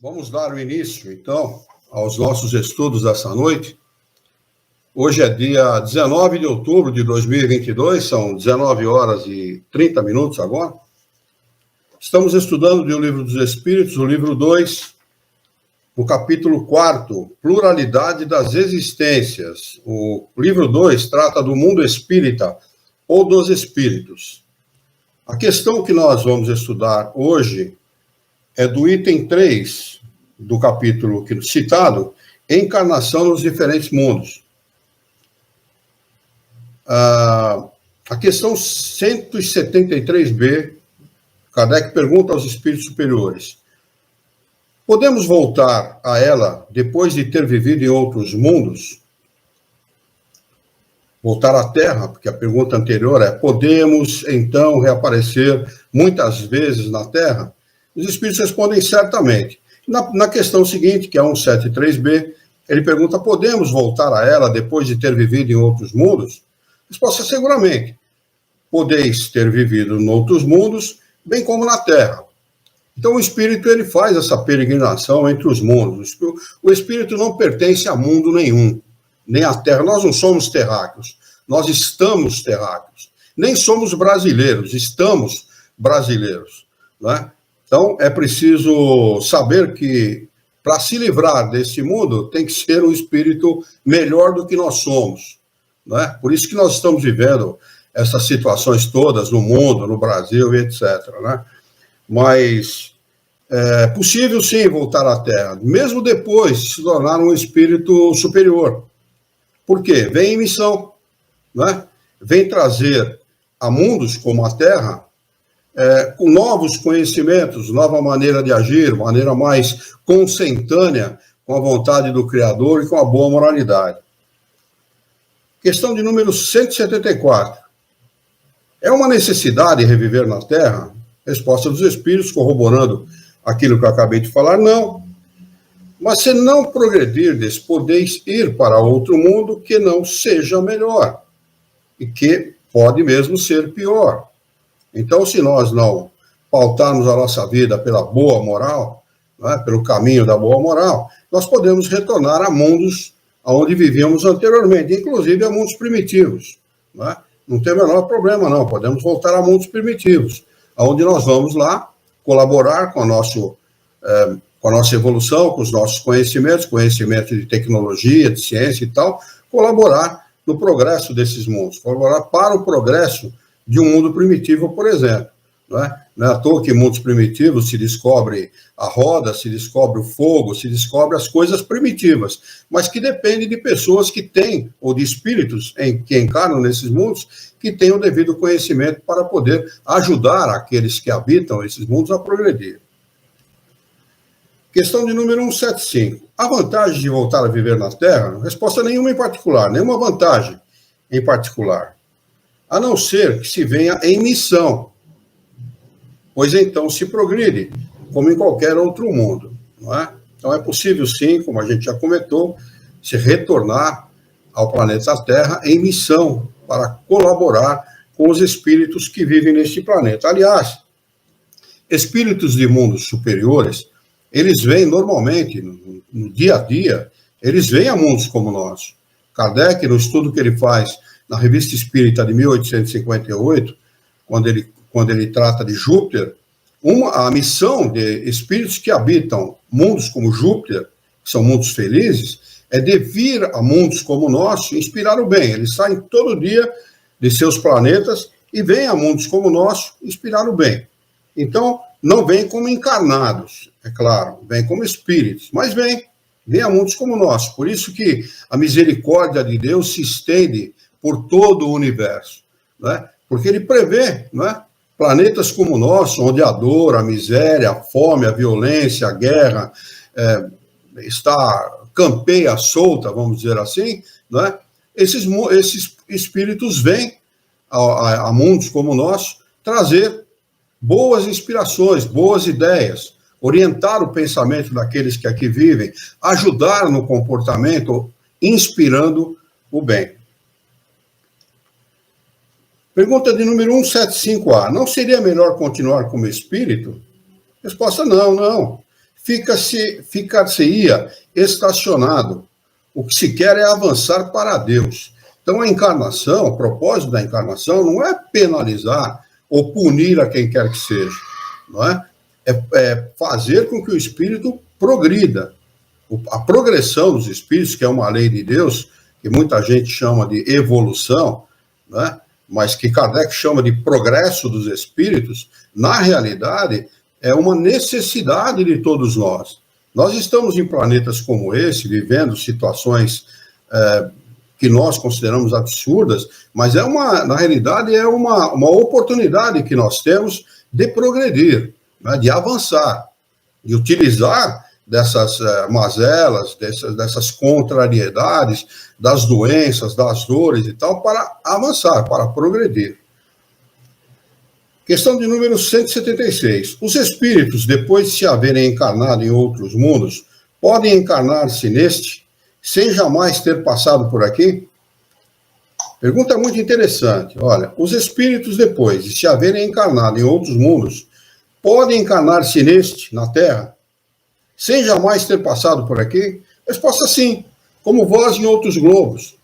Vamos dar o início, então, aos nossos estudos dessa noite. Hoje é dia 19 de outubro de 2022, são 19 horas e 30 minutos agora. Estamos estudando de O Livro dos Espíritos, o livro 2, no capítulo 4, Pluralidade das Existências. O livro 2 trata do mundo espírita ou dos espíritos. A questão que nós vamos estudar hoje é do item 3 do capítulo citado, Encarnação nos Diferentes Mundos. A questão 173b, Kardec pergunta aos espíritos superiores: podemos voltar a ela depois de ter vivido em outros mundos? Voltar à Terra, porque a pergunta anterior é: podemos, então, reaparecer muitas vezes na Terra? Os espíritos respondem certamente. Na questão seguinte, que é 173b, ele pergunta: podemos voltar a ela depois de ter vivido em outros mundos? Resposta: seguramente. Podeis ter vivido em outros mundos, bem como na Terra. Então o espírito ele faz essa peregrinação entre os mundos. O espírito não pertence a mundo nenhum, nem à Terra. Nós não somos terráqueos, nós estamos terráqueos. Nem somos brasileiros, estamos brasileiros, né? Então, é preciso saber que, para se livrar desse mundo, tem que ser um espírito melhor do que nós somos, né? Por isso que nós estamos vivendo essas situações todas no mundo, no Brasil, etc., né? Mas é possível, sim, voltar à Terra, mesmo depois de se tornar um espírito superior. Por quê? Vem em missão, né? Vem trazer a mundos como a Terra, com novos conhecimentos, nova maneira de agir, maneira mais consentânea com a vontade do Criador e com a boa moralidade. Questão de número 174. É uma necessidade reviver na Terra? Resposta dos Espíritos, corroborando aquilo que eu acabei de falar: não. Mas se não progredirdes, podeis ir para outro mundo que não seja melhor, e que pode mesmo ser pior. Então, se nós não pautarmos a nossa vida pela boa moral, né, pelo caminho da boa moral, nós podemos retornar a mundos onde vivíamos anteriormente, inclusive a mundos primitivos, né? Não tem o menor problema, não. Podemos voltar a mundos primitivos, onde nós vamos lá colaborar com a nossa evolução, com os nossos conhecimentos de tecnologia, de ciência e tal, colaborar no progresso desses mundos, colaborar para o progresso de um mundo primitivo, por exemplo. Não é à toa que em mundos primitivos se descobre a roda, se descobre o fogo, se descobre as coisas primitivas, mas que depende de pessoas que têm, ou de espíritos que encarnam nesses mundos, que têm o devido conhecimento para poder ajudar aqueles que habitam esses mundos a progredir. Questão de número 175. A vantagem de voltar a viver na Terra? Resposta: nenhuma em particular, nenhuma vantagem em particular, a não ser que se venha em missão, pois então se progride, como em qualquer outro mundo, não é? Então é possível, sim, como a gente já comentou, se retornar ao planeta Terra em missão para colaborar com os espíritos que vivem neste planeta. Aliás, espíritos de mundos superiores, eles vêm normalmente, no dia a dia, eles vêm a mundos como o nosso. Kardec, no estudo que ele faz na Revista Espírita de 1858, quando ele trata de Júpiter, a missão de espíritos que habitam mundos como Júpiter, que são mundos felizes, é de vir a mundos como o nosso e inspirar o bem. Eles saem todo dia de seus planetas e vêm a mundos como o nosso inspirar o bem. Então, não vêm como encarnados, é claro, vêm como espíritos, mas vêm a mundos como o nosso. Por isso que a misericórdia de Deus se estende por todo o universo, né? Porque ele prevê, né, planetas como o nosso, onde a dor, a miséria, a fome, a violência, a guerra campeia solta, vamos dizer assim, né? Esses espíritos vêm a mundos como o nosso trazer boas inspirações, boas ideias, orientar o pensamento daqueles que aqui vivem, ajudar no comportamento, inspirando o bem. Pergunta de número 175A. Não seria melhor continuar como espírito? Resposta: não. ficar-se-ia estacionado. O que se quer é avançar para Deus. Então, a encarnação, o propósito da encarnação não é penalizar ou punir a quem quer que seja, não é? É fazer com que o espírito progrida. A progressão dos espíritos, que é uma lei de Deus, que muita gente chama de evolução, né? Mas que Kardec chama de progresso dos espíritos, na realidade, é uma necessidade de todos nós. Nós estamos em planetas como esse, vivendo situações que nós consideramos absurdas, mas na realidade, é uma oportunidade que nós temos de progredir, né? De avançar, de utilizar dessas mazelas, dessas contrariedades, das doenças, das dores e tal, para avançar, para progredir. Questão de número 176. Os espíritos, depois de se haverem encarnado em outros mundos, podem encarnar-se neste, sem jamais ter passado por aqui? Pergunta muito interessante. Olha, os espíritos, depois de se haverem encarnado em outros mundos, podem encarnar-se neste, na Terra, sem jamais ter passado por aqui? Resposta sim, como vós em outros globos.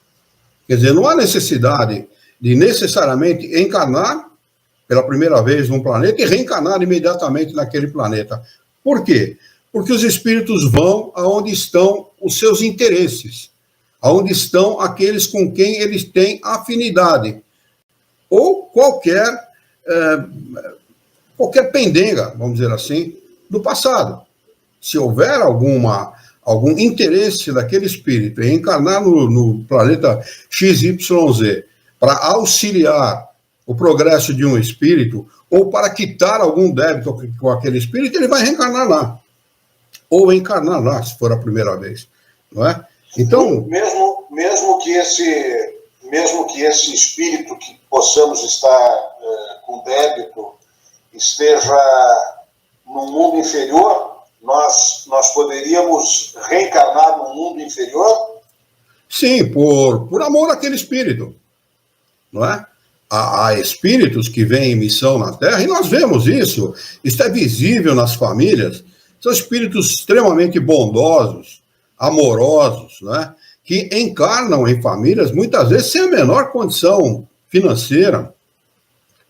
Quer dizer, não há necessidade de necessariamente encarnar pela primeira vez num planeta e reencarnar imediatamente naquele planeta. Por quê? Porque os espíritos vão aonde estão os seus interesses, aonde estão aqueles com quem eles têm afinidade, ou qualquer pendenga, vamos dizer assim, do passado. Se houver algum interesse daquele espírito em encarnar no planeta XYZ para auxiliar o progresso de um espírito, ou para quitar algum débito com aquele espírito, ele vai reencarnar lá. Ou encarnar lá, se for a primeira vez. Não é? Então, mesmo que esse espírito que possamos estar com débito esteja no mundo inferior, nós poderíamos reencarnar no mundo inferior? Sim, por amor àquele espírito. Não é? Há espíritos que vêm em missão na Terra, e nós vemos isso. Isso é visível nas famílias. São espíritos extremamente bondosos, amorosos, né? Que encarnam em famílias, muitas vezes, sem a menor condição financeira.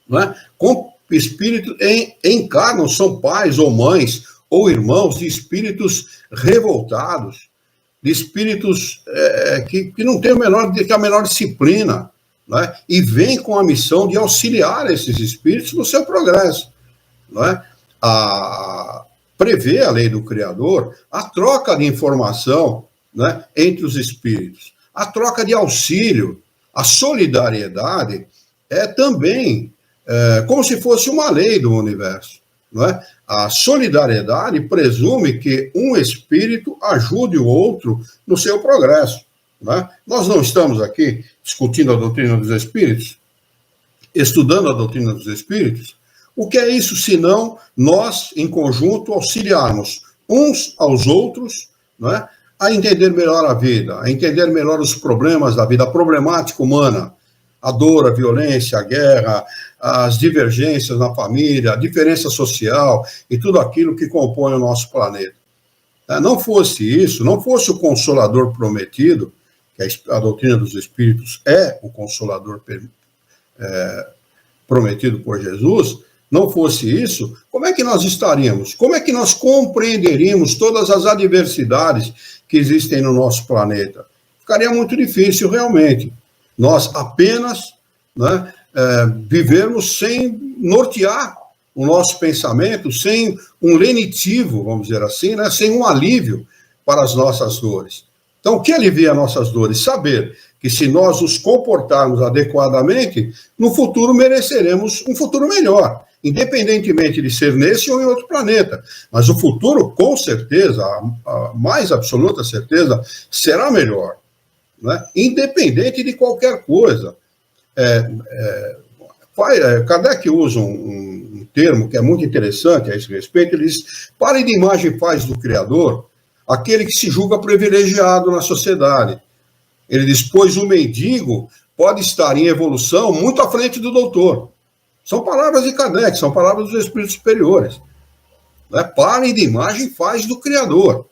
Né? Com espíritos encarnam, são pais ou mães ou irmãos de espíritos revoltados, de espíritos que não têm a menor disciplina, né? E vem com a missão de auxiliar esses espíritos no seu progresso. Né? Prevê a lei do Criador a troca de informação, né, entre os espíritos, a troca de auxílio, a solidariedade é também como se fosse uma lei do universo. Não é? A solidariedade presume que um espírito ajude o outro no seu progresso. Né? Nós não estamos aqui discutindo a doutrina dos espíritos, estudando a doutrina dos espíritos. O que é isso, senão nós, em conjunto, auxiliarmos uns aos outros, né, a entender melhor a vida, a entender melhor os problemas da vida, a problemática humana, a dor, a violência, a guerra, as divergências na família, a diferença social e tudo aquilo que compõe o nosso planeta. Não fosse isso, não fosse o Consolador prometido, que a doutrina dos Espíritos é o Consolador prometido por Jesus, não fosse isso, como é que nós estaríamos? Como é que nós compreenderíamos todas as adversidades que existem no nosso planeta? Ficaria muito difícil, realmente. Nós apenas, né, vivermos sem nortear o nosso pensamento, sem um lenitivo, vamos dizer assim, né, sem um alívio para as nossas dores. Então, o que alivia nossas dores? Saber que se nós nos comportarmos adequadamente, no futuro mereceremos um futuro melhor, independentemente de ser nesse ou em outro planeta. Mas o futuro, com certeza, a mais absoluta certeza, será melhor, né? Independente de qualquer coisa. Kardec usa um termo que é muito interessante a esse respeito. Ele diz: pare de imagem e faz do Criador aquele que se julga privilegiado na sociedade. Ele diz: pois o mendigo pode estar em evolução muito à frente do doutor. São palavras de Kardec, são palavras dos espíritos superiores. Né? Parem de imagem e faz do Criador.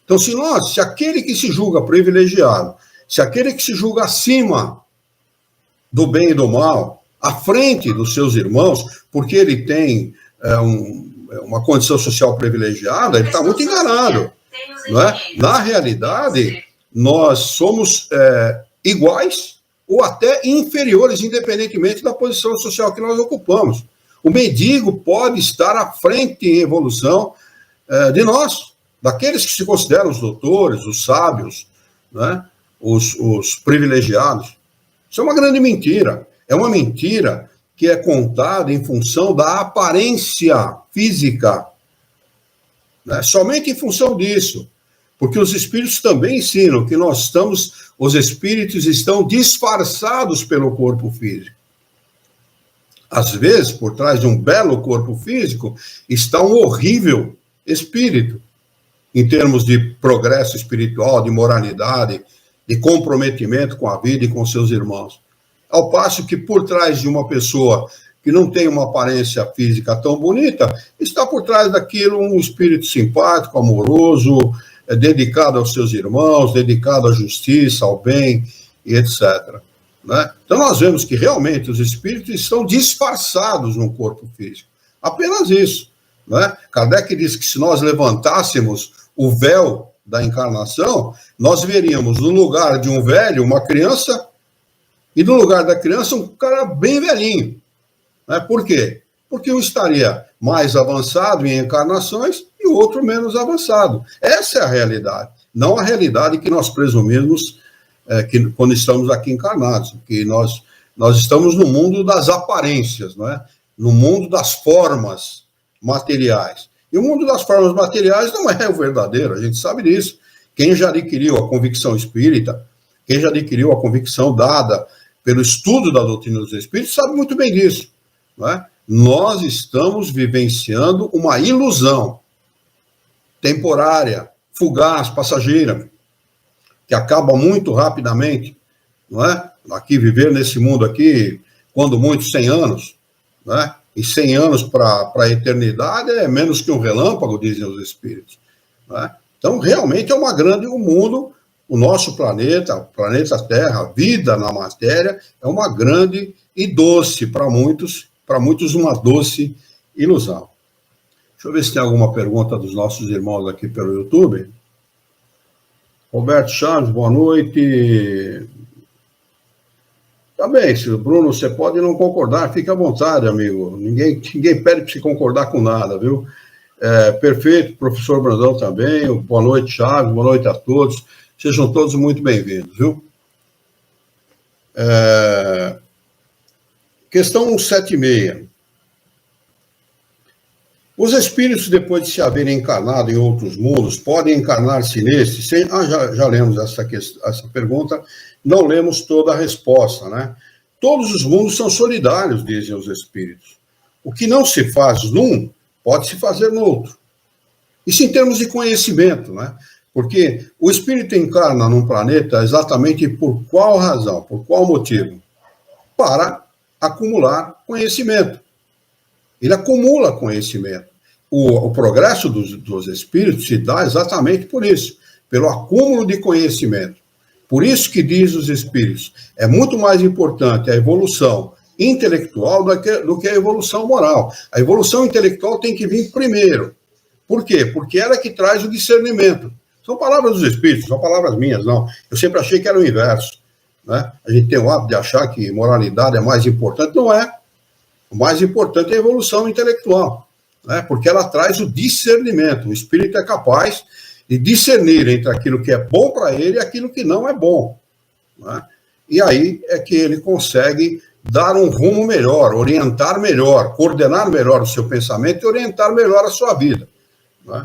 Então, se aquele que se julga privilegiado, se aquele que se julga acima do bem e do mal, à frente dos seus irmãos, porque ele tem uma condição social privilegiada, ele está muito enganado. Não é? Na realidade, nós somos iguais ou até inferiores, independentemente da posição social que nós ocupamos. O mendigo pode estar à frente em evolução de nós, daqueles que se consideram os doutores, os sábios, né? os privilegiados. Isso é uma grande mentira. É uma mentira que é contada em função da aparência física. Né? Somente em função disso. Porque os espíritos também ensinam que os espíritos estão disfarçados pelo corpo físico. Às vezes, por trás de um belo corpo físico, está um horrível espírito, em termos de progresso espiritual, de moralidade, de comprometimento com a vida e com seus irmãos. Ao passo que por trás de uma pessoa que não tem uma aparência física tão bonita, está por trás daquilo um espírito simpático, amoroso, dedicado aos seus irmãos, dedicado à justiça, ao bem, e etc. Né? Então nós vemos que realmente os espíritos estão disfarçados no corpo físico. Apenas isso. Né? Kardec diz que se nós levantássemos o véu da encarnação, nós veríamos no lugar de um velho uma criança e no lugar da criança um cara bem velhinho. Né? Por quê? Porque um estaria mais avançado em encarnações e o outro menos avançado. Essa é a realidade, não a realidade que nós presumimos que quando estamos aqui encarnados, que nós estamos no mundo das aparências, não é? No mundo das formas materiais. E o mundo das formas materiais não é o verdadeiro, a gente sabe disso. Quem já adquiriu a convicção espírita, quem já adquiriu a convicção dada pelo estudo da doutrina dos espíritos, sabe muito bem disso. Não é? Nós estamos vivenciando uma ilusão temporária, fugaz, passageira, que acaba muito rapidamente, não é? Aqui, viver nesse mundo aqui, quando muito, 100 anos, não é? E 100 anos para a eternidade é menos que um relâmpago, dizem os espíritos. Não é? Então, realmente é uma grande... O mundo, o nosso planeta, o planeta Terra, a vida na matéria, é uma grande e doce, para muitos uma doce ilusão. Deixa eu ver se tem alguma pergunta dos nossos irmãos aqui pelo YouTube. Roberto Chaves, boa noite. Tá bem, Bruno, você pode não concordar, fique à vontade, amigo. Ninguém pede para você concordar com nada, viu? Perfeito, professor Brandão também. Boa noite, Chaves, boa noite a todos. Sejam todos muito bem-vindos, viu? Questão 176. Os espíritos, depois de se haverem encarnado em outros mundos, podem encarnar-se neste? Já lemos essa pergunta, não lemos toda a resposta, né? Todos os mundos são solidários, dizem os espíritos. O que não se faz num, pode se fazer no outro. Isso em termos de conhecimento, né? Porque o espírito encarna num planeta exatamente por qual razão, por qual motivo? Para acumular conhecimento. Ele acumula conhecimento. O progresso dos espíritos se dá exatamente por isso, pelo acúmulo de conhecimento. Por isso que diz os espíritos, é muito mais importante a evolução intelectual do que a evolução moral. A evolução intelectual tem que vir primeiro. Por quê? Porque ela é que traz o discernimento. São palavras dos espíritos, são palavras minhas, não. Eu sempre achei que era o inverso. Né? A gente tem o hábito de achar que moralidade é mais importante. Não é. O mais importante é a evolução intelectual, né? Porque ela traz o discernimento. O espírito é capaz de discernir entre aquilo que é bom para ele e aquilo que não é bom. Né? E aí é que ele consegue dar um rumo melhor, orientar melhor, coordenar melhor o seu pensamento e orientar melhor a sua vida. Né?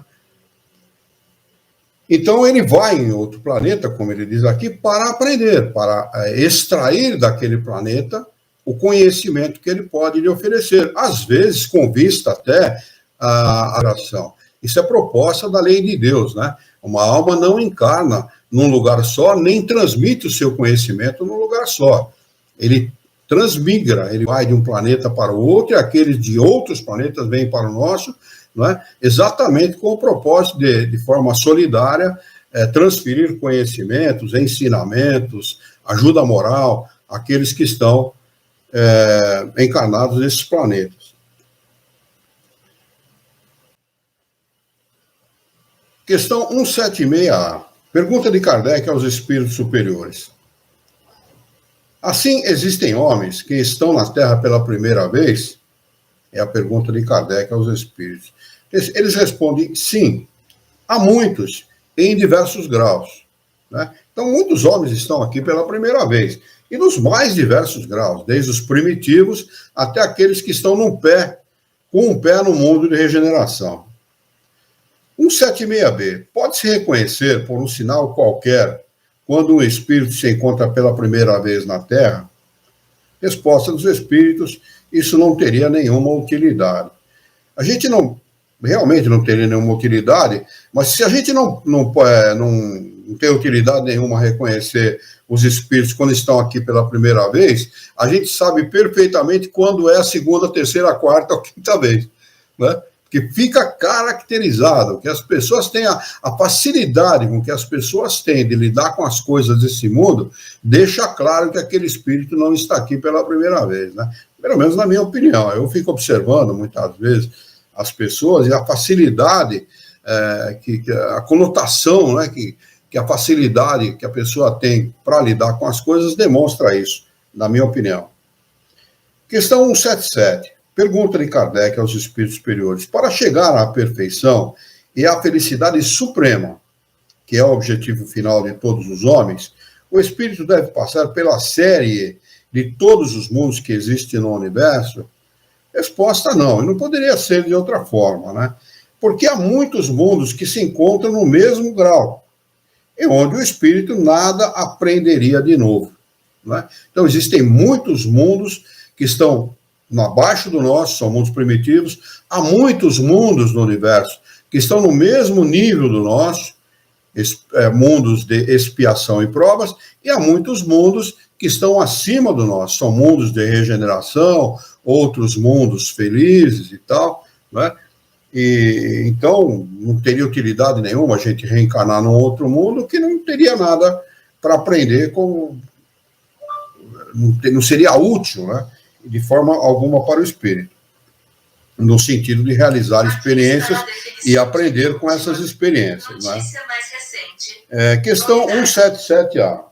Então ele vai em outro planeta, como ele diz aqui, para aprender, para extrair daquele planeta o conhecimento que ele pode lhe oferecer, às vezes com vista até à oração. Isso é proposta da lei de Deus, né? Uma alma não encarna num lugar só, nem transmite o seu conhecimento num lugar só. Ele transmigra, ele vai de um planeta para o outro, e aqueles de outros planetas vêm para o nosso, não é? Exatamente com o propósito de forma solidária, transferir conhecimentos, ensinamentos, ajuda moral àqueles que estão encarnados nesses planetas. Questão 176A. Pergunta de Kardec aos espíritos superiores. Assim, existem homens que estão na Terra pela primeira vez? É a pergunta de Kardec aos espíritos. Eles respondem sim. Há muitos, em diversos graus, né? Então, muitos homens estão aqui pela primeira vez, e nos mais diversos graus, desde os primitivos até aqueles que estão com um pé no mundo de regeneração. 176B. Pode-se reconhecer por um sinal qualquer quando um espírito se encontra pela primeira vez na Terra? Resposta dos espíritos: isso não teria nenhuma utilidade. A gente realmente não teria nenhuma utilidade, mas se a gente não tem utilidade nenhuma reconhecer os espíritos quando estão aqui pela primeira vez, a gente sabe perfeitamente quando é a segunda, terceira, quarta ou quinta vez, né? Que fica caracterizado, que as pessoas têm a facilidade com que as pessoas têm de lidar com as coisas desse mundo, deixa claro que aquele espírito não está aqui pela primeira vez, né? Pelo menos na minha opinião. Eu fico observando muitas vezes as pessoas e a facilidade, a conotação, né, que a facilidade que a pessoa tem para lidar com as coisas demonstra isso, na minha opinião. Questão 177. Pergunta de Kardec aos espíritos superiores. Para chegar à perfeição e à felicidade suprema, que é o objetivo final de todos os homens, o espírito deve passar pela série de todos os mundos que existem no universo? Resposta: não, e não poderia ser de outra forma, né? Porque há muitos mundos que se encontram no mesmo grau, e onde o espírito nada aprenderia de novo, né? Então, existem muitos mundos que estão abaixo do nosso, são mundos primitivos. Há muitos mundos no universo que estão no mesmo nível do nosso, mundos de expiação e provas, e há muitos mundos que estão acima do nosso, são mundos de regeneração, outros mundos felizes e tal, né? E então não teria utilidade nenhuma a gente reencarnar num outro mundo que não teria nada para aprender, não seria útil, né, de forma alguma para o espírito, no sentido de realizar experiências e aprender com essas experiências, né? Questão 177A.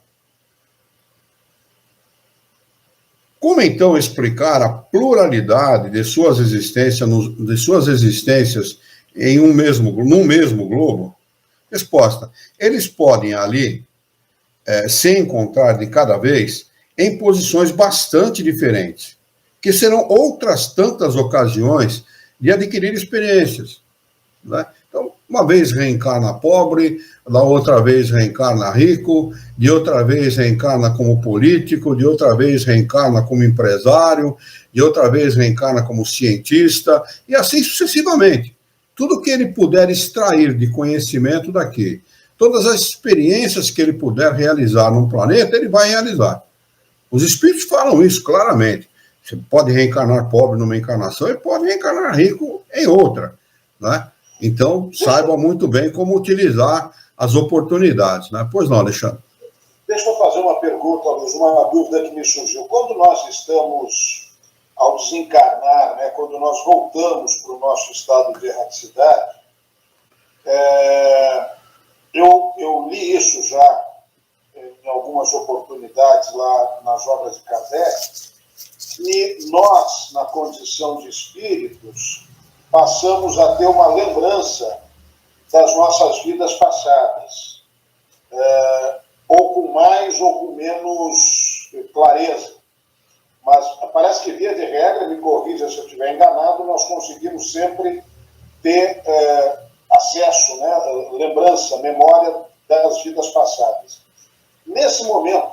Como então explicar a pluralidade de suas existências em num mesmo globo? Resposta: eles podem ali se encontrar de cada vez em posições bastante diferentes, que serão outras tantas ocasiões de adquirir experiências, né? Então, uma vez reencarna pobre, da outra vez reencarna rico, de outra vez reencarna como político, de outra vez reencarna como empresário, de outra vez reencarna como cientista, e assim sucessivamente. Tudo que ele puder extrair de conhecimento daqui, todas as experiências que ele puder realizar num planeta, ele vai realizar. Os espíritos falam isso claramente. Você pode reencarnar pobre numa encarnação e pode reencarnar rico em outra, né? Então, saiba muito bem como utilizar as oportunidades, né? Pois não, Alexandre? Deixa eu fazer uma pergunta, Luiz, uma dúvida que me surgiu. Quando nós estamos ao desencarnar, né, quando nós voltamos para o nosso estado de erraticidade, eu li isso já em algumas oportunidades lá nas obras de Kardec, e nós, na condição de espíritos, passamos a ter uma lembrança das nossas vidas passadas, ou com mais ou com menos clareza. Mas parece que, via de regra, me corrija se eu estiver enganado, nós conseguimos sempre ter acesso, né, lembrança, memória das vidas passadas. Nesse momento,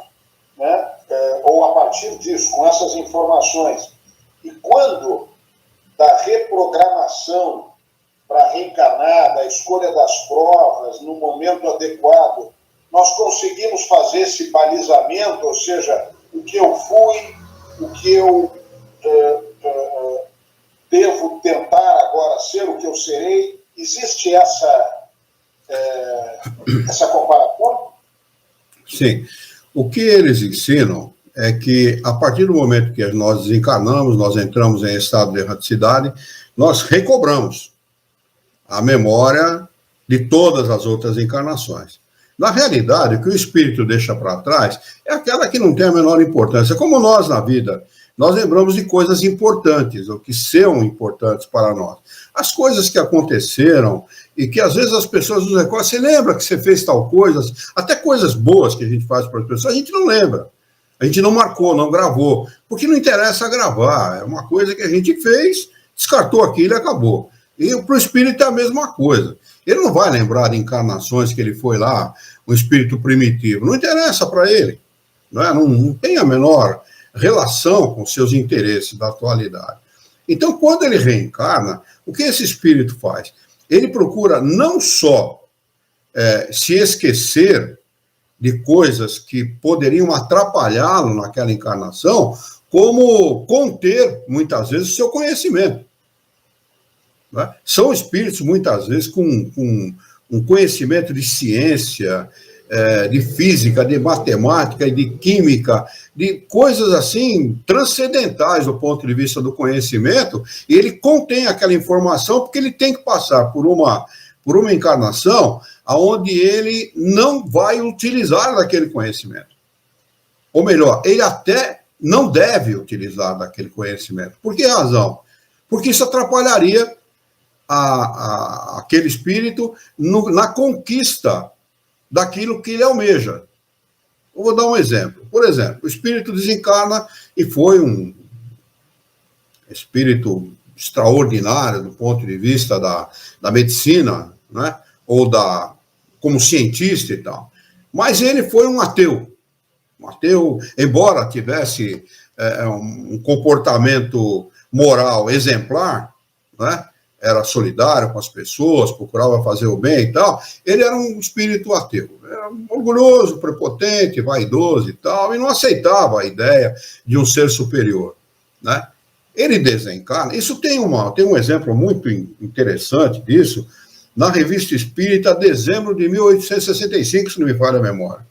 né, ou a partir disso, com essas informações, e quando da reprogramação para reencarnar, da escolha das provas, no momento adequado, nós conseguimos fazer esse balizamento, ou seja, o que eu fui, o que eu devo tentar agora ser o que eu serei? Existe essa comparação? Sim. O que eles ensinam é que, a partir do momento que nós desencarnamos, nós entramos em estado de erraticidade, nós recobramos a memória de todas as outras encarnações. Na realidade, o que o espírito deixa para trás é aquela que não tem a menor importância. Como nós, na vida, nós lembramos de coisas importantes, ou que são importantes para nós. As coisas que aconteceram e que, às vezes, as pessoas nos recordam. Você lembra que você fez tal coisa? Até coisas boas que a gente faz para as pessoas, a gente não lembra. A gente não marcou, não gravou. Porque não interessa gravar. É uma coisa que a gente fez, descartou aquilo e acabou. E para o espírito é a mesma coisa. Ele não vai lembrar de encarnações que ele foi lá, um espírito primitivo. Não interessa para ele. Não tem a menor relação com seus interesses da atualidade. Então, quando ele reencarna, o que esse espírito faz? Ele procura não só se esquecer de coisas que poderiam atrapalhá-lo naquela encarnação, como conter, muitas vezes, o seu conhecimento. Né? São espíritos, muitas vezes, com um conhecimento de ciência, de física, de matemática e de química, de coisas assim transcendentais do ponto de vista do conhecimento, e ele contém aquela informação porque ele tem que passar por uma encarnação onde ele não vai utilizar daquele conhecimento. Ou melhor, ele até não deve utilizar daquele conhecimento. Por que razão? Porque isso atrapalharia aquele espírito na conquista daquilo que ele almeja. Eu vou dar um exemplo. Por exemplo, o espírito desencarna e foi um espírito extraordinário do ponto de vista da medicina, né? Ou como cientista e tal. Mas ele foi um ateu. Um ateu, embora tivesse um comportamento moral exemplar, né? Era solidário com as pessoas, procurava fazer o bem e tal, ele era um espírito ateu. Era orgulhoso, prepotente, vaidoso e tal, e não aceitava a ideia de um ser superior. Né? Ele desencarna. Isso tem um exemplo muito interessante disso, na Revista Espírita, dezembro de 1865, se não me falha a memória.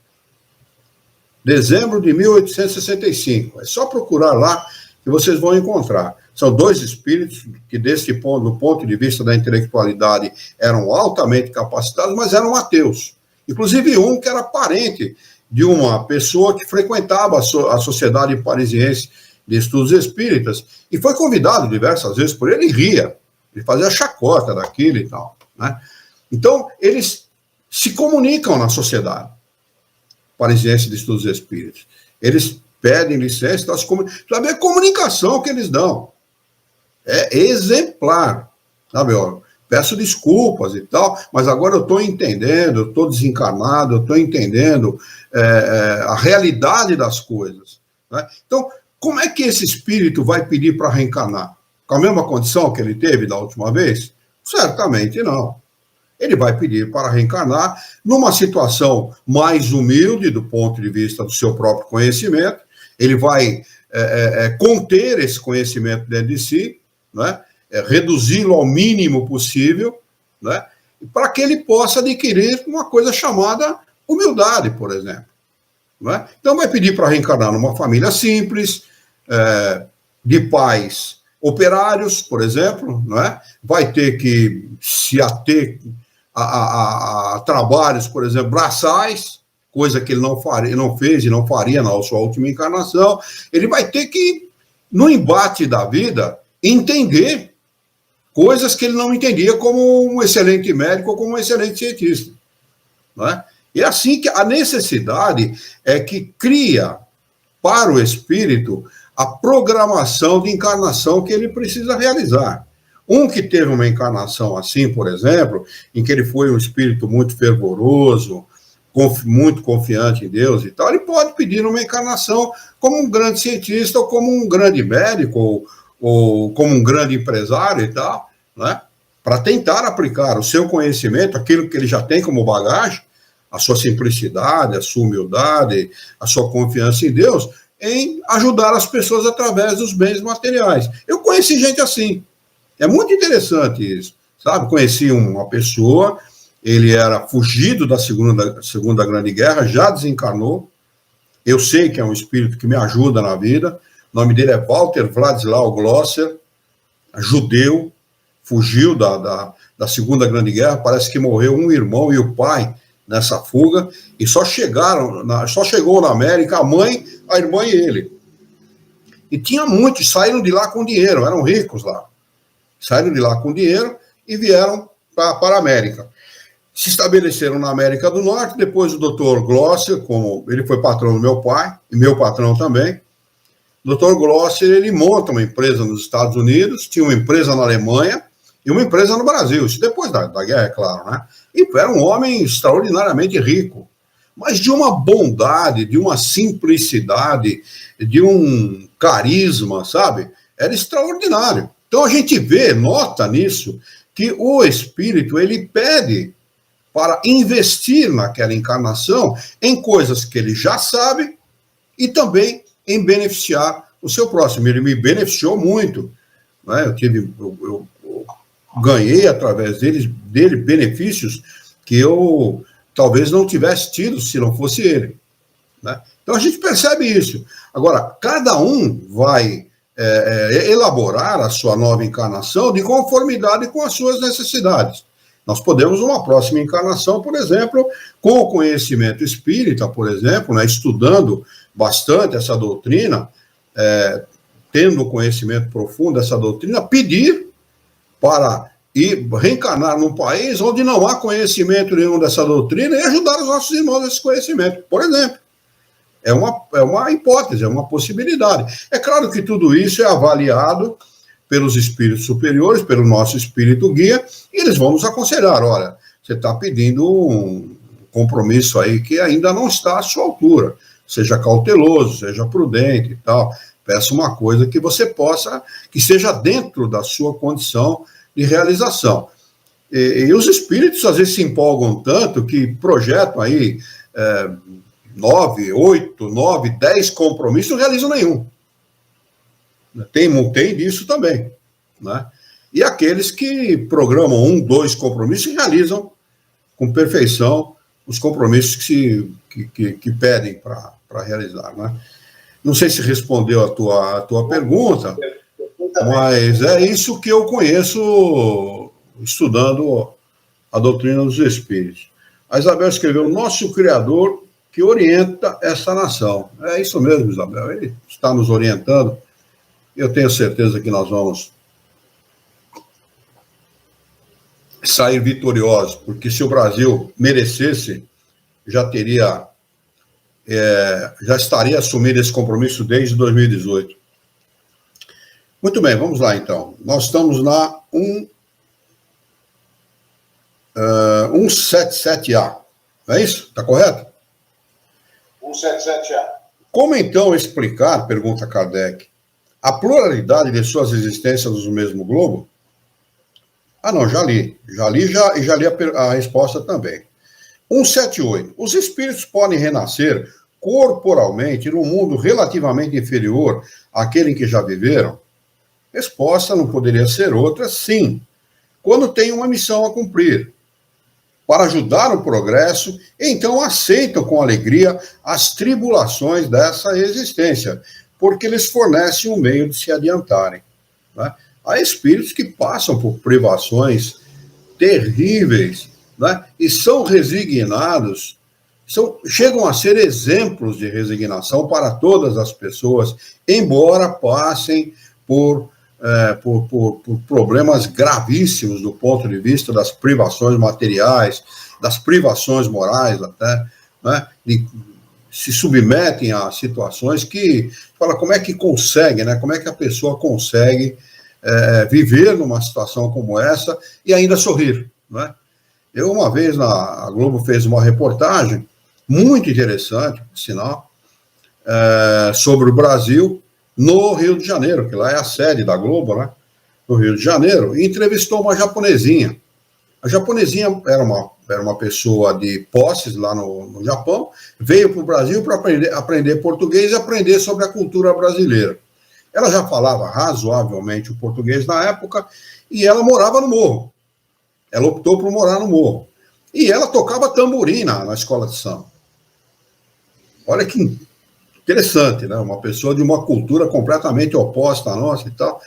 Dezembro de 1865. É só procurar lá que vocês vão encontrar. São dois espíritos que, do ponto de vista da intelectualidade, eram altamente capacitados, mas eram ateus. Inclusive um que era parente de uma pessoa que frequentava a Sociedade Parisiense de Estudos Espíritas, e foi convidado diversas vezes por ele, e ria. Ele fazia chacota daquilo e tal. Né? Então, eles se comunicam na Sociedade Parisiense de Estudos Espíritas. Eles pedem licença, sabe a comunicação que eles dão. É exemplar, sabe? Peço desculpas e tal, mas agora eu estou entendendo, eu estou desencarnado, eu estou entendendo a realidade das coisas. Né? Então, como é que esse espírito vai pedir para reencarnar? Com a mesma condição que ele teve da última vez? Certamente não. Ele vai pedir para reencarnar numa situação mais humilde do ponto de vista do seu próprio conhecimento, ele vai conter esse conhecimento dentro de si, né? Reduzi-lo ao mínimo possível, né? Para que ele possa adquirir uma coisa chamada humildade, por exemplo. Né? Então vai pedir para reencarnar numa família simples, de pais operários, por exemplo, né? Vai ter que se ater a trabalhos, por exemplo, braçais, coisa que ele não fez e não faria na sua última encarnação. Ele vai ter que, no embate da vida, entender coisas que ele não entendia como um excelente médico ou como um excelente cientista. Né? E é assim que a necessidade é que cria para o espírito a programação de encarnação que ele precisa realizar. Um que teve uma encarnação assim, por exemplo, em que ele foi um espírito muito fervoroso, muito confiante em Deus e tal, ele pode pedir uma encarnação como um grande cientista, ou como um grande médico, ou como um grande empresário e tal, né? Para tentar aplicar o seu conhecimento, aquilo que ele já tem como bagagem, a sua simplicidade, a sua humildade, a sua confiança em Deus, em ajudar as pessoas através dos bens materiais. Eu conheci gente assim. É muito interessante isso, sabe? Conheci uma pessoa, ele era fugido da Segunda Grande Guerra, já desencarnou. Eu sei que é um espírito que me ajuda na vida. O nome dele é Walter Władysław Glosser, judeu, fugiu da Segunda Grande Guerra, parece que morreu um irmão e o pai nessa fuga, e só chegou na América a mãe, a irmã e ele. E tinha muitos, saíram de lá com dinheiro, eram ricos lá. Saíram de lá com dinheiro e vieram para a América. Se estabeleceram na América do Norte, depois o Dr. Glosser, como ele foi patrão do meu pai, e meu patrão também, o Dr. Glosser, ele monta uma empresa nos Estados Unidos, tinha uma empresa na Alemanha e uma empresa no Brasil, isso depois da guerra, é claro, né? E era um homem extraordinariamente rico, mas de uma bondade, de uma simplicidade, de um carisma, sabe? Era extraordinário. Então a gente vê, nota nisso, que o espírito, ele pede para investir naquela encarnação em coisas que ele já sabe e também em beneficiar o seu próximo. Ele me beneficiou muito, né? Eu ganhei através dele benefícios que eu talvez não tivesse tido se não fosse ele, né? Então a gente percebe isso. Agora, cada um vai elaborar a sua nova encarnação de conformidade com as suas necessidades. Nós podemos, numa próxima encarnação, por exemplo, com o conhecimento espírita, por exemplo, né, estudando bastante essa doutrina, tendo conhecimento profundo dessa doutrina, pedir para ir reencarnar num país onde não há conhecimento nenhum dessa doutrina e ajudar os nossos irmãos nesse conhecimento, por exemplo. É uma hipótese, é uma possibilidade. É claro que tudo isso é avaliado pelos espíritos superiores, pelo nosso espírito guia, e eles vão nos aconselhar, olha, você está pedindo um compromisso aí que ainda não está à sua altura, seja cauteloso, seja prudente e tal, peça uma coisa que você possa, que seja dentro da sua condição de realização. E os espíritos às vezes se empolgam tanto que projetam aí 9, 8, 9, 10 compromissos, não realizam nenhum. Tem disso também, né? E aqueles que programam 1, 2 compromissos e realizam com perfeição os compromissos que pedem para realizar, né? Não sei se respondeu a tua pergunta, mas é isso que eu conheço estudando a doutrina dos espíritos. A Isabel escreveu, nosso Criador que orienta essa nação. É isso mesmo, Isabel, ele está nos orientando. Eu tenho certeza que nós vamos sair vitoriosos, porque se o Brasil merecesse, já estaria assumindo esse compromisso desde 2018. Muito bem, vamos lá então. Nós estamos na 177A, não é isso? Está correto? 177A. Como então explicar, pergunta Kardec, a pluralidade de suas existências no mesmo globo? Ah, não, já li a resposta também. 178. Os espíritos podem renascer corporalmente num mundo relativamente inferior àquele em que já viveram? Resposta não poderia ser outra, sim. Quando tem uma missão a cumprir, para ajudar o progresso, então aceitam com alegria as tribulações dessa existência, porque eles fornecem um meio de se adiantarem, né? Há espíritos que passam por privações terríveis, né? E são resignados, chegam a ser exemplos de resignação para todas as pessoas, embora passem por problemas gravíssimos do ponto de vista das privações materiais, das privações morais até, né? E se submetem a situações que, fala, como é que consegue, né? Como é que a pessoa consegue viver numa situação como essa e ainda sorrir, né? Eu, uma vez, a Globo fez uma reportagem muito interessante, por sinal, sobre o Brasil no Rio de Janeiro, que lá é a sede da Globo, né? No Rio de Janeiro, e entrevistou uma japonesinha. A japonesinha era uma pessoa de posses lá no Japão, veio para o Brasil para aprender português e aprender sobre a cultura brasileira. Ela já falava razoavelmente o português na época e ela morava no morro. Ela optou por morar no morro. E ela tocava tamborim na escola de samba. Olha que interessante, né? Uma pessoa de uma cultura completamente oposta à nossa e tal.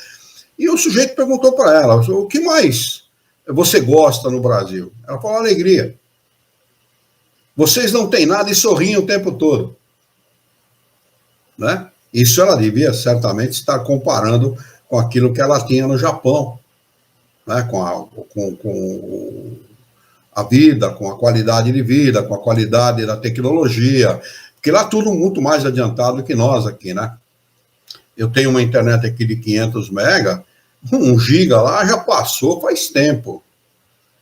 E o sujeito perguntou para ela, o que mais você gosta no Brasil? Ela falou, alegria. Vocês não têm nada e sorriem o tempo todo. Né? Isso ela devia certamente estar comparando com aquilo que ela tinha no Japão, né? com a vida, com a qualidade de vida, com a qualidade da tecnologia, porque lá tudo muito mais adiantado que nós aqui, né? Eu tenho uma internet aqui de 500 mega, 1 giga lá já passou faz tempo.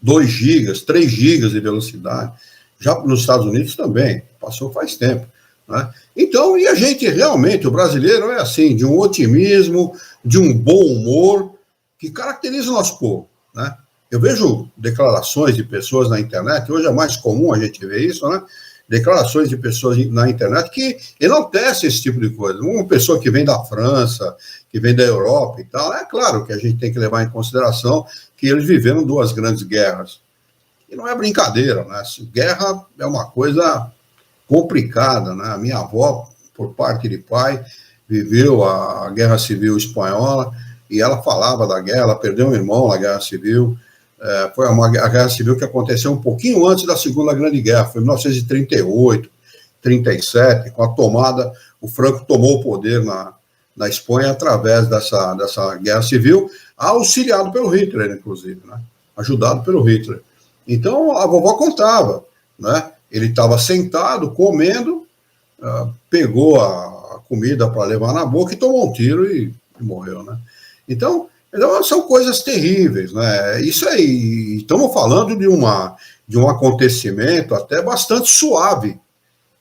2 gigas, 3 gigas de velocidade. Já nos Estados Unidos também, passou faz tempo. Né? Então, e a gente realmente, o brasileiro é assim, de um otimismo, de um bom humor, que caracteriza o nosso povo. Né? Eu vejo declarações de pessoas na internet, hoje é mais comum a gente ver isso, né? Declarações de pessoas na internet que enaltecem esse tipo de coisa. Uma pessoa que vem da França, que vem da Europa e tal, é claro que a gente tem que levar em consideração que eles viveram 2 grandes guerras. E não é brincadeira, né? Guerra é uma coisa complicada, né? A minha avó, por parte de pai, viveu a Guerra Civil Espanhola e ela falava da guerra, ela perdeu um irmão na Guerra Civil. Foi a Guerra Civil que aconteceu um pouquinho antes da Segunda Grande Guerra, foi em 1938, 37, com a tomada, o Franco tomou o poder na Espanha através dessa Guerra Civil, auxiliado pelo Hitler, inclusive, né? Ajudado pelo Hitler. Então, a vovó contava, né? Ele estava sentado, comendo, pegou a comida para levar na boca e tomou um tiro e morreu, né? Então, são coisas terríveis, né? Isso aí, estamos falando de um acontecimento até bastante suave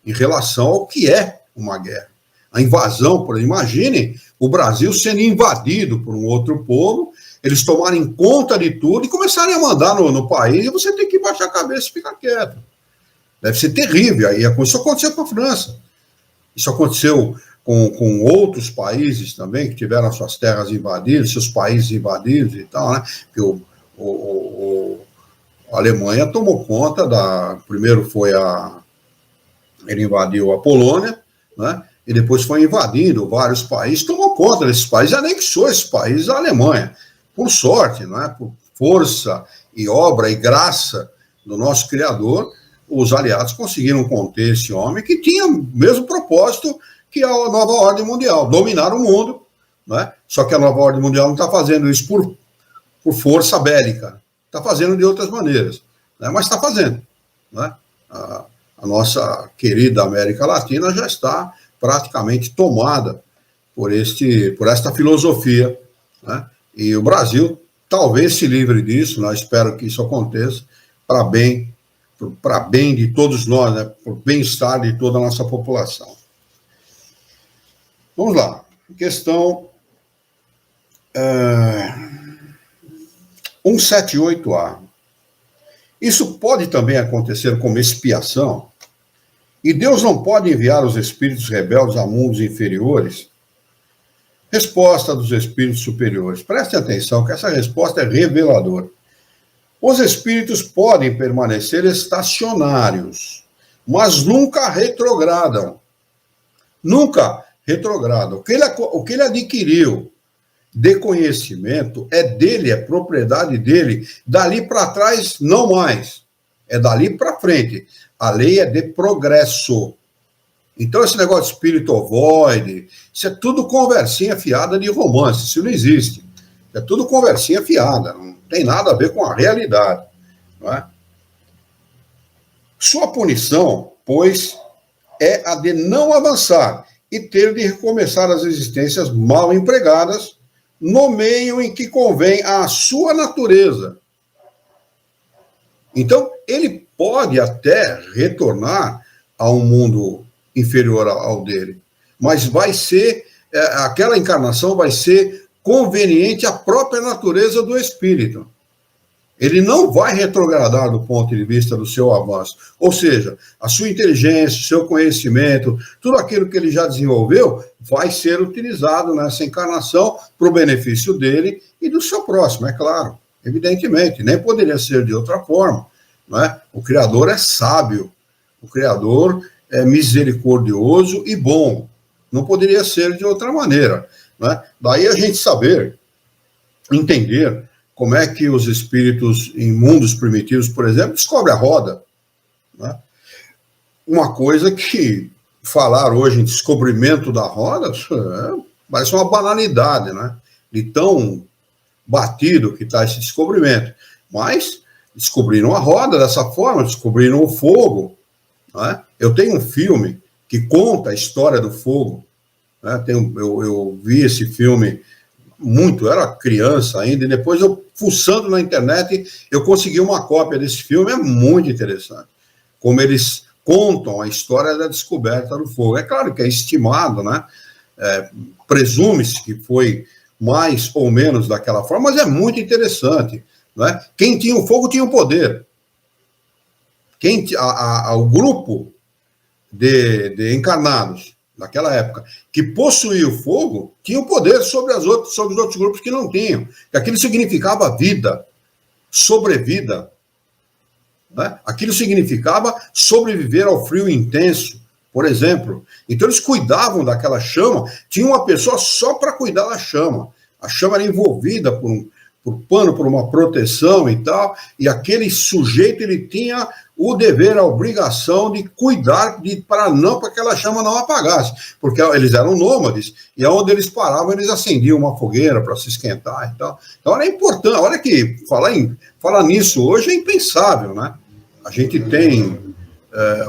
em relação ao que é uma guerra. A invasão, por exemplo, imagine o Brasil sendo invadido por um outro povo, eles tomarem conta de tudo e começarem a mandar no país e você tem que baixar a cabeça e ficar quieto. Deve ser terrível. Isso aconteceu com a França. Isso aconteceu com outros países também, que tiveram suas terras invadidas, seus países invadidos e tal, né? Porque a Alemanha tomou conta primeiro ele invadiu a Polônia, né? E depois foi invadindo vários países, tomou conta desses países, anexou esses países à Alemanha. Por sorte, né? Por força e obra e graça do nosso Criador, os aliados conseguiram conter esse homem que tinha o mesmo propósito que a nova ordem mundial, dominar o mundo, né? Só que a nova ordem mundial não está fazendo isso por força bélica, está fazendo de outras maneiras, né? Mas está fazendo. Né? A nossa querida América Latina já está praticamente tomada por esta filosofia, né? E o Brasil talvez se livre disso, né? Espero que isso aconteça para bem de todos nós, né? Por bem-estar de toda a nossa população. Vamos lá, questão 178A. Isso pode também acontecer como expiação? E Deus não pode enviar os espíritos rebeldes a mundos inferiores? Resposta dos espíritos superiores. Preste atenção que essa resposta é reveladora. Os espíritos podem permanecer estacionários, mas nunca retrogradam. Nunca retrogradam. O que ele adquiriu de conhecimento é dele, é propriedade dele. Dali para trás, não mais. É dali para frente. A lei é de progresso. Então, esse negócio de espírito ovoide, isso é tudo conversinha fiada de romance. Isso não existe. É tudo conversinha fiada. Não tem nada a ver com a realidade. Não é? Sua punição, pois, é a de não avançar e ter de recomeçar as existências mal empregadas no meio em que convém à sua natureza. Então, ele pode até retornar a um mundo inferior ao dele, mas vai ser, aquela encarnação vai ser conveniente à própria natureza do espírito. Ele não vai retrogradar do ponto de vista do seu avanço. Ou seja, a sua inteligência, o seu conhecimento, tudo aquilo que ele já desenvolveu vai ser utilizado nessa encarnação para o benefício dele e do seu próximo, é claro. Evidentemente, nem poderia ser de outra forma. Não é? O Criador é sábio, o Criador é misericordioso e bom. Não poderia ser de outra maneira. Não é? Daí a gente saber, entender como é que os espíritos em mundos primitivos, por exemplo, descobrem a roda. Né? Uma coisa que falar hoje em descobrimento da roda parece uma banalidade, né? De tão batido que está esse descobrimento. Mas descobriram a roda dessa forma, descobriram o fogo. Né? Eu tenho um filme que conta a história do fogo. Né? Eu vi esse filme eu era criança ainda, e depois eu, fuçando na internet, eu consegui uma cópia desse filme, é muito interessante. Como eles contam a história da descoberta do fogo. É claro que é estimado, né? Presume-se que foi mais ou menos daquela forma, mas é muito interessante. Né? Quem tinha o fogo tinha o poder. O grupo de encarnados naquela época, que possuía o fogo, tinha o poder sobre os outros grupos que não tinham. Aquilo significava vida, sobrevida. Né? Aquilo significava sobreviver ao frio intenso, por exemplo. Então eles cuidavam daquela chama, tinha uma pessoa só para cuidar da chama. A chama era envolvida por pano, por uma proteção e tal, e aquele sujeito ele tinha o dever, a obrigação de cuidar para que aquela chama não apagasse, porque eles eram nômades, e onde eles paravam, eles acendiam uma fogueira para se esquentar e tal. Então era importante, olha que falar nisso hoje é impensável, né? A gente tem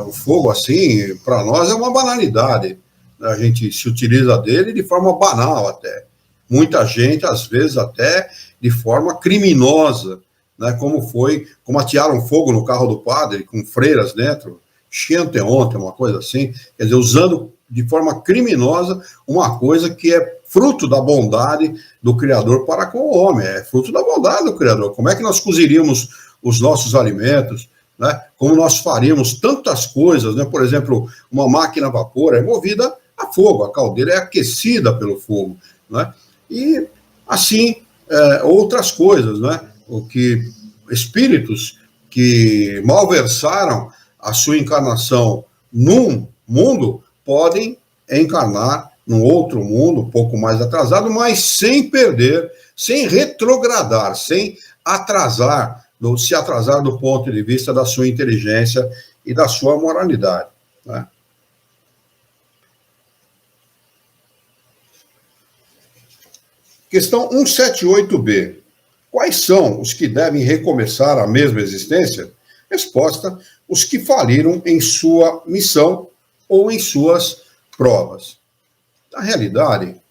o fogo assim, para nós é uma banalidade, a gente se utiliza dele de forma banal até. Muita gente, às vezes, até de forma criminosa, né, como atearam fogo no carro do padre, com freiras dentro, ontem, uma coisa assim, quer dizer, usando de forma criminosa uma coisa que é fruto da bondade do Criador para com o homem, é fruto da bondade do Criador. Como é que nós cozeríamos os nossos alimentos, né, como nós faríamos tantas coisas, né, por exemplo, uma máquina a vapor é movida a fogo, a caldeira é aquecida pelo fogo, né, e assim outras coisas, né, espíritos que malversaram a sua encarnação num mundo podem encarnar num outro mundo, um pouco mais atrasado, mas sem perder, sem retrogradar, sem se atrasar do ponto de vista da sua inteligência e da sua moralidade. Né? Questão 178b. Quais são os que devem recomeçar a mesma existência? Resposta: os que faliram em sua missão ou em suas provas. Na realidade,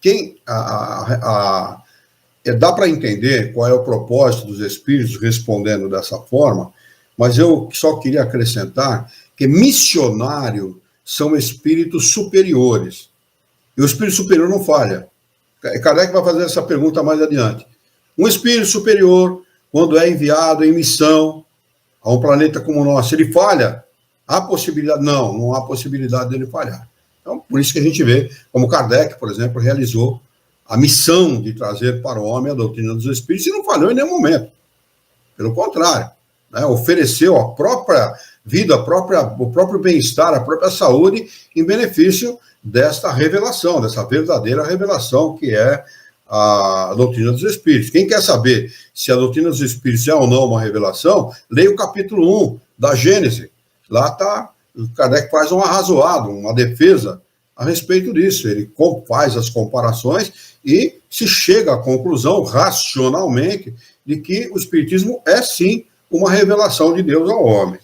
dá para entender qual é o propósito dos espíritos respondendo dessa forma, mas eu só queria acrescentar que missionário são espíritos superiores. E o espírito superior não falha. Kardec vai fazer essa pergunta mais adiante. Um espírito superior, quando é enviado em missão a um planeta como o nosso, ele falha? Há possibilidade? Não há possibilidade dele falhar. Então, por isso que a gente vê como Kardec, por exemplo, realizou a missão de trazer para o homem a doutrina dos espíritos e não falhou em nenhum momento. Pelo contrário, né, ofereceu a própria vida, o próprio bem-estar, a própria saúde em benefício desta revelação, dessa verdadeira revelação que é a doutrina dos espíritos. Quem quer saber se a doutrina dos espíritos é ou não uma revelação, leia o capítulo 1 da Gênesis. Lá está, Kardec faz um arrazoado, uma defesa a respeito disso. Ele faz as comparações e se chega à conclusão, racionalmente, de que o espiritismo é, sim, uma revelação de Deus ao homem.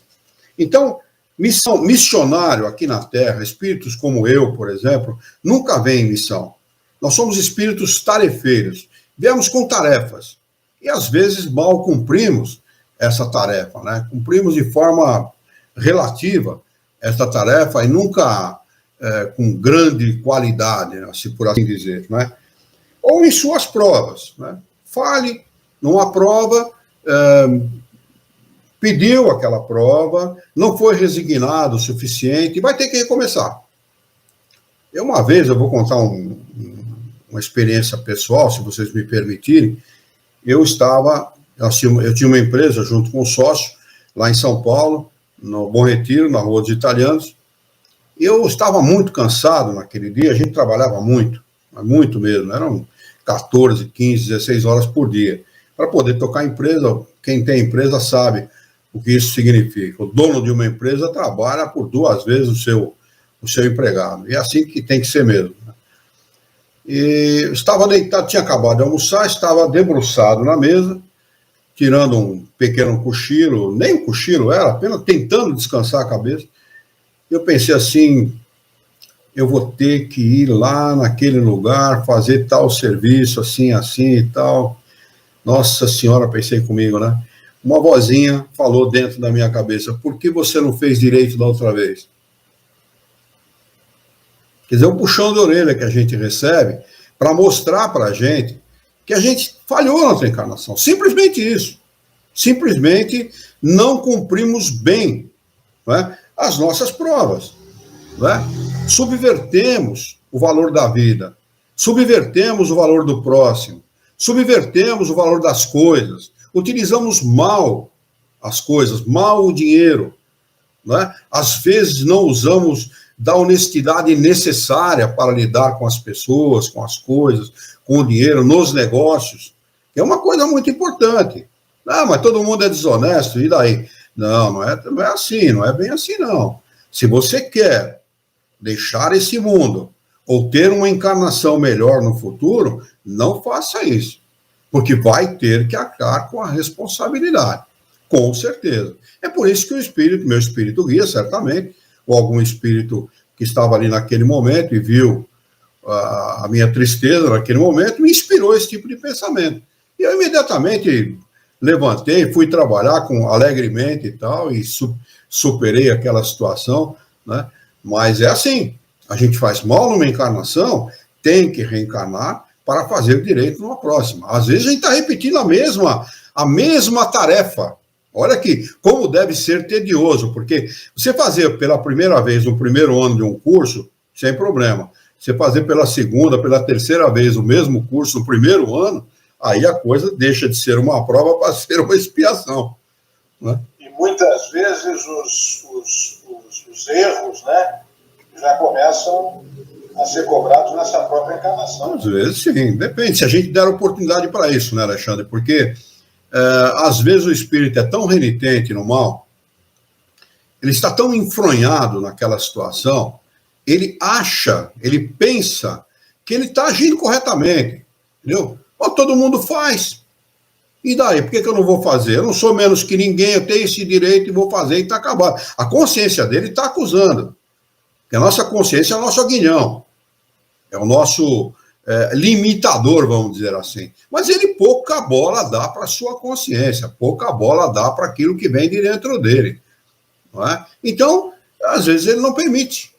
Então, missionário aqui na Terra, espíritos como eu, por exemplo, nunca vem em missão. Nós somos espíritos tarefeiros, viemos com tarefas, e às vezes mal cumprimos essa tarefa, né? Cumprimos de forma relativa essa tarefa e nunca com grande qualidade, né? Se por assim dizer, né? Ou em suas provas, né? Fale numa prova, pediu aquela prova, não foi resignado o suficiente, vai ter que recomeçar. Uma vez, eu vou contar uma experiência pessoal, se vocês me permitirem. Eu tinha uma empresa junto com um sócio, lá em São Paulo, no Bom Retiro, na Rua dos Italianos. Eu estava muito cansado naquele dia, a gente trabalhava muito mesmo, eram 14, 15, 16 horas por dia. Para poder tocar a empresa, quem tem empresa sabe o que isso significa. O dono de uma empresa trabalha por 2 vezes o seu empregado. E é assim que tem que ser mesmo. E estava deitado, tinha acabado de almoçar, estava debruçado na mesa, tirando um pequeno cochilo, nem um cochilo era, apenas tentando descansar a cabeça. Eu pensei assim, eu vou ter que ir lá naquele lugar, fazer tal serviço, assim e tal. Nossa Senhora, pensei comigo, né? Uma vozinha falou dentro da minha cabeça, por que você não fez direito da outra vez? Quer dizer, o puxão de orelha que a gente recebe para mostrar para a gente que a gente falhou na outra encarnação. Simplesmente isso. Simplesmente não cumprimos bem, né, as nossas provas. Né? Subvertemos o valor da vida. Subvertemos o valor do próximo. Subvertemos o valor das coisas. Utilizamos mal as coisas, mal o dinheiro. Né? Às vezes não usamos da honestidade necessária para lidar com as pessoas, com as coisas, com o dinheiro, nos negócios. É uma coisa muito importante. Ah, mas todo mundo é desonesto, e daí? Não é assim, não é bem assim, não. Se você quer deixar esse mundo ou ter uma encarnação melhor no futuro, não faça isso, porque vai ter que arcar com a responsabilidade, com certeza. É por isso que o espírito, meu espírito guia, certamente, ou algum espírito que estava ali naquele momento e viu a minha tristeza naquele momento, me inspirou esse tipo de pensamento. E eu imediatamente levantei, fui trabalhar alegremente e tal, e superei aquela situação, né? Mas é assim, a gente faz mal numa encarnação, tem que reencarnar para fazer direito numa próxima. Às vezes a gente está repetindo a mesma tarefa. Olha aqui, como deve ser tedioso, porque você fazer pela primeira vez no primeiro ano de um curso, sem problema. Você fazer pela segunda, pela terceira vez o mesmo curso no primeiro ano, aí a coisa deixa de ser uma prova para ser uma expiação. Né? E muitas vezes os erros, né, já começam a ser cobrados nessa própria encarnação. Às vezes sim, depende, se a gente der oportunidade para isso, né, Alexandre? Porque às vezes o espírito é tão renitente no mal, ele está tão enfronhado naquela situação, ele acha, ele pensa que ele está agindo corretamente, entendeu? Todo mundo faz. E daí? Por que eu não vou fazer? Eu não sou menos que ninguém, eu tenho esse direito e vou fazer e está acabado. A consciência dele está acusando. Porque a nossa consciência é o nosso aguilhão. É o nosso limitador, vamos dizer assim. Mas ele pouca bola dá para a sua consciência, pouca bola dá para aquilo que vem de dentro dele. Não é? Então, às vezes ele não permite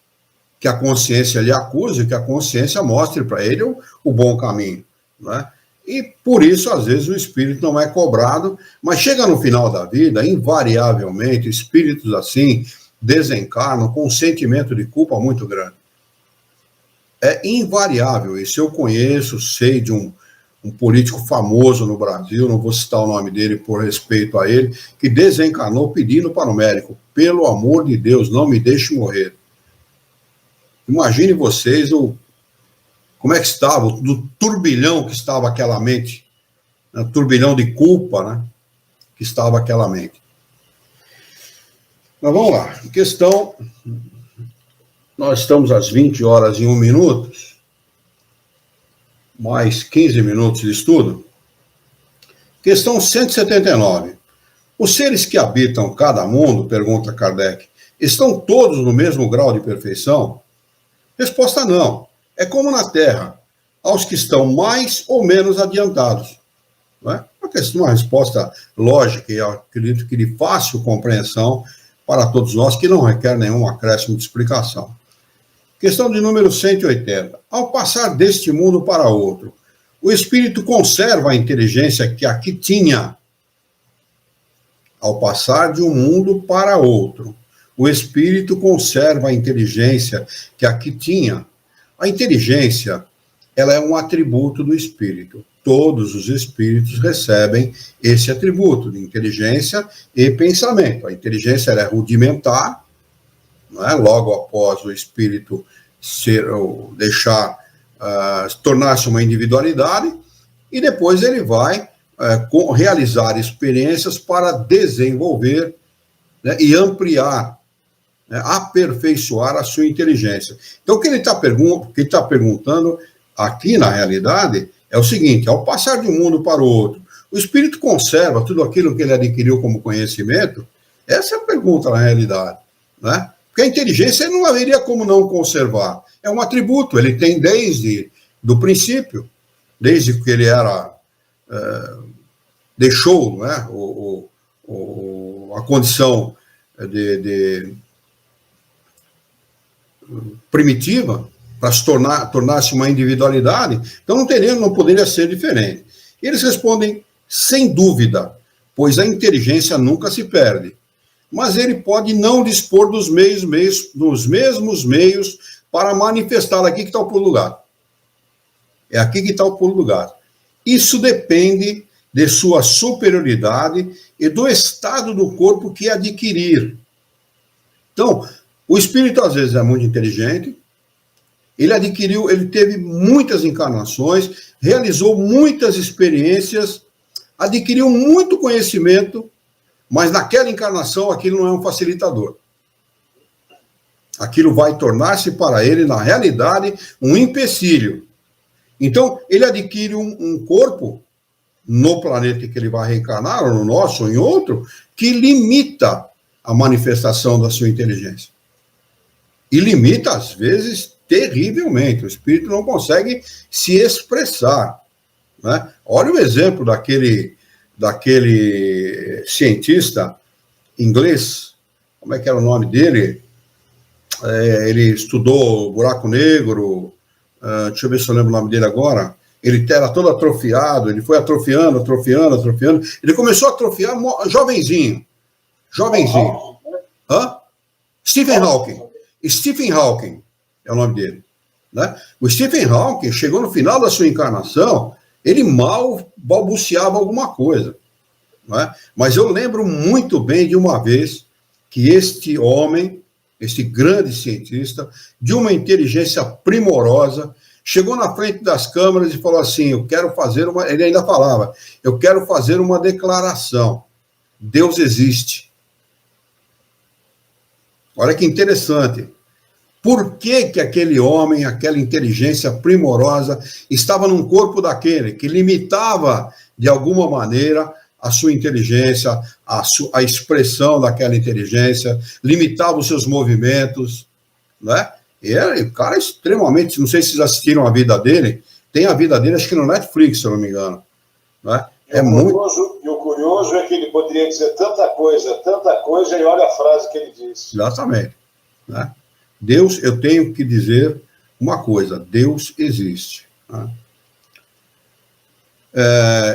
que a consciência lhe acuse, que a consciência mostre para ele o bom caminho. Não é? E por isso, às vezes, o espírito não é cobrado, mas chega no final da vida, invariavelmente, espíritos assim desencarnam com um sentimento de culpa muito grande. É invariável isso. Eu conheço, sei de um político famoso no Brasil, não vou citar o nome dele por respeito a ele, que desencarnou pedindo para o médico, pelo amor de Deus, não me deixe morrer. Imagine vocês como é que estava, do turbilhão que estava aquela mente, né, turbilhão de culpa, né, que estava aquela mente. Mas vamos lá, questão, nós estamos às 20 horas e 1 minuto, mais 15 minutos de estudo. Questão 179. Os seres que habitam cada mundo, pergunta Kardec, estão todos no mesmo grau de perfeição? Resposta não. É como na Terra, aos que estão mais ou menos adiantados. Não é? Uma resposta lógica e acredito que de fácil compreensão para todos nós, que não requer nenhum acréscimo de explicação. Questão de número 180. Ao passar deste mundo para outro, o espírito conserva a inteligência que aqui tinha ao passar de um mundo para outro, o espírito conserva a inteligência que aqui tinha. A inteligência, ela é um atributo do espírito. Todos os espíritos recebem esse atributo de inteligência e pensamento. A inteligência ela é rudimentar, não é? Logo após o espírito tornar-se uma individualidade, e depois ele vai realizar experiências para desenvolver, né, e ampliar, né, aperfeiçoar a sua inteligência. Então, o que ele está perguntando aqui, na realidade, é o seguinte: ao passar de um mundo para o outro, o espírito conserva tudo aquilo que ele adquiriu como conhecimento? Essa é a pergunta, na realidade, né? Porque a inteligência não haveria como não conservar. É um atributo, ele tem desde do princípio, desde que ele deixou, não é, a condição primitiva para tornar-se uma individualidade. Então não poderia ser diferente. E eles respondem: sem dúvida, pois a inteligência nunca se perde, mas ele pode não dispor dos mesmos meios para manifestá-la. Aqui que está o pulo do gato. É aqui que está o pulo do gato. Isso depende de sua superioridade e do estado do corpo que adquirir. Então, o espírito às vezes é muito inteligente, ele teve muitas encarnações, realizou muitas experiências, adquiriu muito conhecimento, mas naquela encarnação aquilo não é um facilitador. Aquilo vai tornar-se para ele, na realidade, um empecilho. Então, ele adquire um corpo no planeta que ele vai reencarnar, ou no nosso, ou em outro, que limita a manifestação da sua inteligência. E limita, às vezes, terrivelmente. O espírito não consegue se expressar, né? Olha o exemplo daquele cientista inglês, como é que era o nome dele? Ele estudou buraco negro, deixa eu ver se eu lembro o nome dele agora. Ele era todo atrofiado, ele foi atrofiando. Ele começou a atrofiar jovenzinho. Hã? Stephen Hawking é o nome dele, né? O Stephen Hawking chegou no final da sua encarnação, ele mal balbuciava alguma coisa, não é? Mas eu lembro muito bem de uma vez que este homem, este grande cientista, de uma inteligência primorosa, chegou na frente das câmeras e falou assim: ele ainda falava, eu quero fazer uma declaração. Deus existe. Olha que interessante. Por que aquele homem, aquela inteligência primorosa, estava num corpo daquele que limitava, de alguma maneira, a sua inteligência, a expressão daquela inteligência, limitava os seus movimentos, né? E era um cara extremamente, não sei se vocês assistiram a vida dele, tem a vida dele, acho que no Netflix, se eu não me engano, né? O curioso é que ele poderia dizer tanta coisa, e olha a frase que ele disse. Exatamente, né? Deus, eu tenho que dizer uma coisa: Deus existe, né?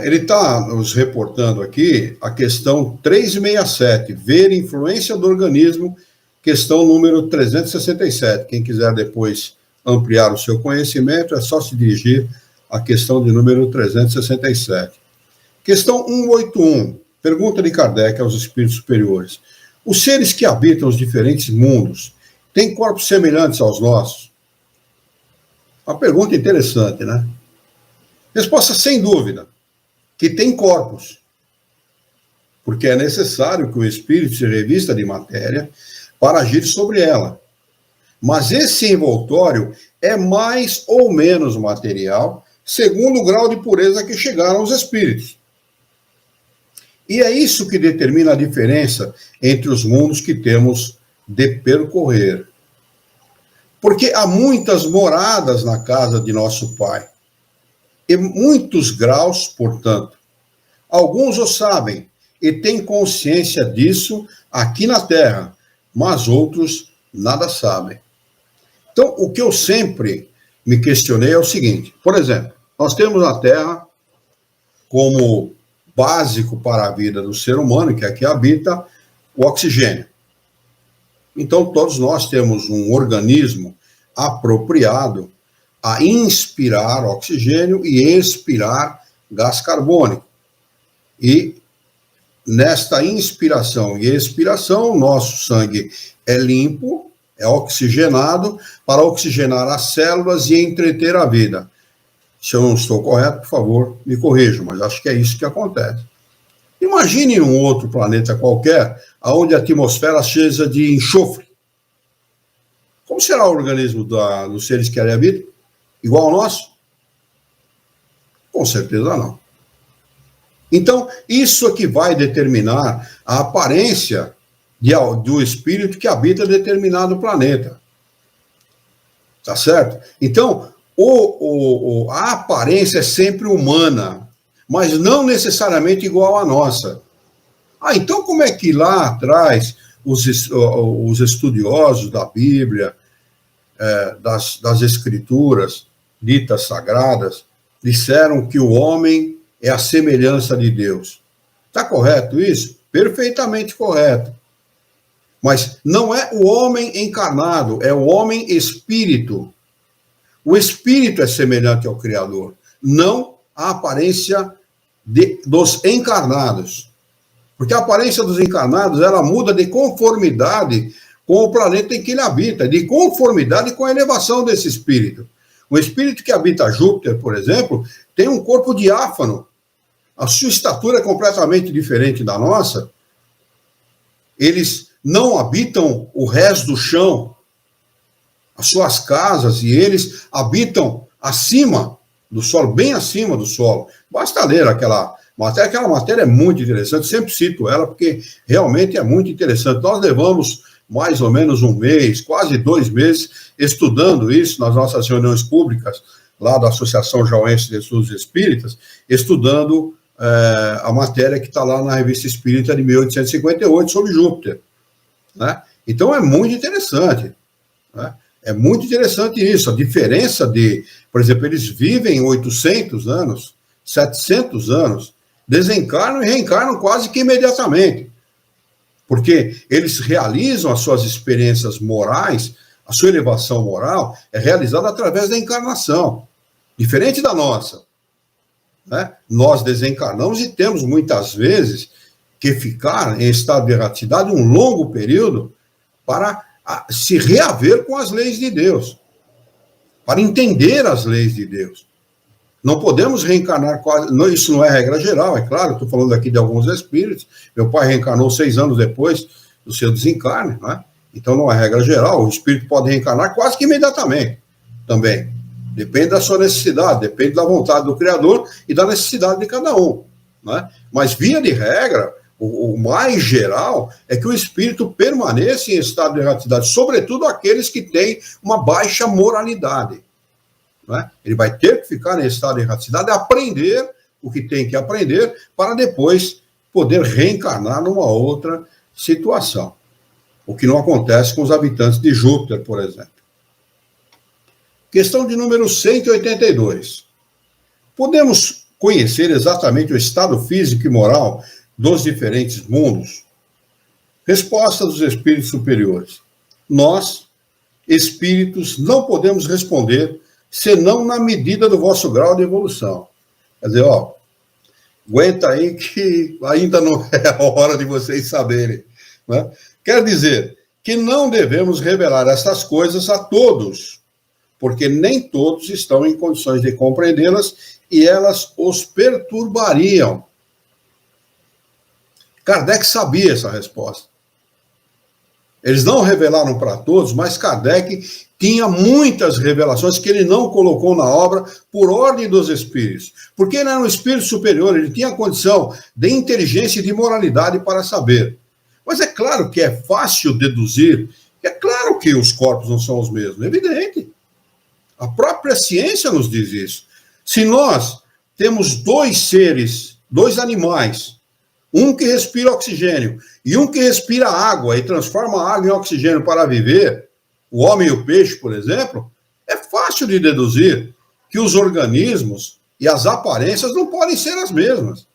Ele está nos reportando aqui a questão 367, ver influência do organismo, questão número 367. Quem quiser depois ampliar o seu conhecimento, é só se dirigir à questão de número 367. Questão 181, pergunta de Kardec aos espíritos superiores: os seres que habitam os diferentes mundos têm corpos semelhantes aos nossos? Uma pergunta interessante, né? Resposta: sem dúvida, que tem corpos, porque é necessário que o espírito se revista de matéria para agir sobre ela. Mas esse envoltório é mais ou menos material, segundo o grau de pureza que chegaram os espíritos. E é isso que determina a diferença entre os mundos que temos de percorrer. Porque há muitas moradas na casa de nosso Pai, e muitos graus, portanto. Alguns o sabem e têm consciência disso aqui na Terra, mas outros nada sabem. Então, o que eu sempre me questionei é o seguinte: por exemplo, nós temos na Terra como básico para a vida do ser humano, que aqui habita o oxigênio. Então, todos nós temos um organismo apropriado a inspirar oxigênio e expirar gás carbônico. E nesta inspiração e expiração, o nosso sangue é limpo, é oxigenado, para oxigenar as células e entreter a vida. Se eu não estou correto, por favor, me corrijam, mas acho que é isso que acontece. Imagine um outro planeta qualquer, onde a atmosfera seja de enxofre. Como será o organismo dos seres que ali habitam? Igual ao nosso? Com certeza não. Então, isso é que vai determinar a aparência do espírito que habita determinado planeta. Tá certo? Então, a aparência é sempre humana, mas não necessariamente igual à nossa. Então como é que lá atrás os estudiosos da Bíblia, das Escrituras ditas sagradas, disseram que o homem é a semelhança de Deus? Está correto isso? Perfeitamente correto. Mas não é o homem encarnado, é o homem espírito. O espírito é semelhante ao Criador, não a aparência dos encarnados. Porque a aparência dos encarnados, ela muda de conformidade com o planeta em que ele habita, de conformidade com a elevação desse espírito. O espírito que habita Júpiter, por exemplo, tem um corpo diáfano. A sua estatura é completamente diferente da nossa. Eles não habitam o resto do chão, as suas casas, e eles habitam acima do solo, bem acima do solo. Basta ler aquela matéria é muito interessante, sempre cito ela, porque realmente é muito interessante. Nós levamos mais ou menos um mês, quase 2 meses, estudando isso nas nossas reuniões públicas, lá da Associação Jauense de Estudos Espíritas, estudando a matéria que está lá na Revista Espírita de 1858, sobre Júpiter. Né? Então é muito interessante. Né? É muito interessante isso, a diferença de, por exemplo, eles vivem 800 anos, 700 anos, desencarnam e reencarnam quase que imediatamente, porque eles realizam as suas experiências morais, a sua elevação moral é realizada através da encarnação, diferente da nossa. Né? Nós desencarnamos e temos muitas vezes que ficar em estado de erraticidade um longo período para se reaver com as leis de Deus, para entender as leis de Deus. Não podemos reencarnar quase... Isso não é regra geral, é claro, estou falando aqui de alguns espíritos. Meu pai reencarnou 6 anos depois do seu desencarne, né? Então não é regra geral, o espírito pode reencarnar quase que imediatamente também. Depende da sua necessidade, depende da vontade do Criador e da necessidade de cada um. Né? Mas, via de regra, o mais geral é que o espírito permaneça em estado de erraticidade, sobretudo aqueles que têm uma baixa moralidade. Né? Ele vai ter que ficar em estado de erraticidade, aprender o que tem que aprender, para depois poder reencarnar numa outra situação. O que não acontece com os habitantes de Júpiter, por exemplo. Questão de número 182. Podemos conhecer exatamente o estado físico e moral dos diferentes mundos? Resposta dos espíritos superiores. Nós, espíritos, não podemos responder senão na medida do vosso grau de evolução. Quer dizer, aguenta aí que ainda não é a hora de vocês saberem. Né? Quer dizer que não devemos revelar essas coisas a todos, porque nem todos estão em condições de compreendê-las e elas os perturbariam. Kardec sabia essa resposta. Eles não revelaram para todos, mas Kardec tinha muitas revelações que ele não colocou na obra por ordem dos espíritos. Porque ele era um espírito superior, ele tinha condição de inteligência e de moralidade para saber. Mas é claro que é fácil deduzir, é claro que os corpos não são os mesmos, é evidente. A própria ciência nos diz isso. Se nós temos 2 seres, 2 animais, um que respira oxigênio e um que respira água e transforma a água em oxigênio para viver, o homem e o peixe, por exemplo, é fácil de deduzir que os organismos e as aparências não podem ser as mesmas.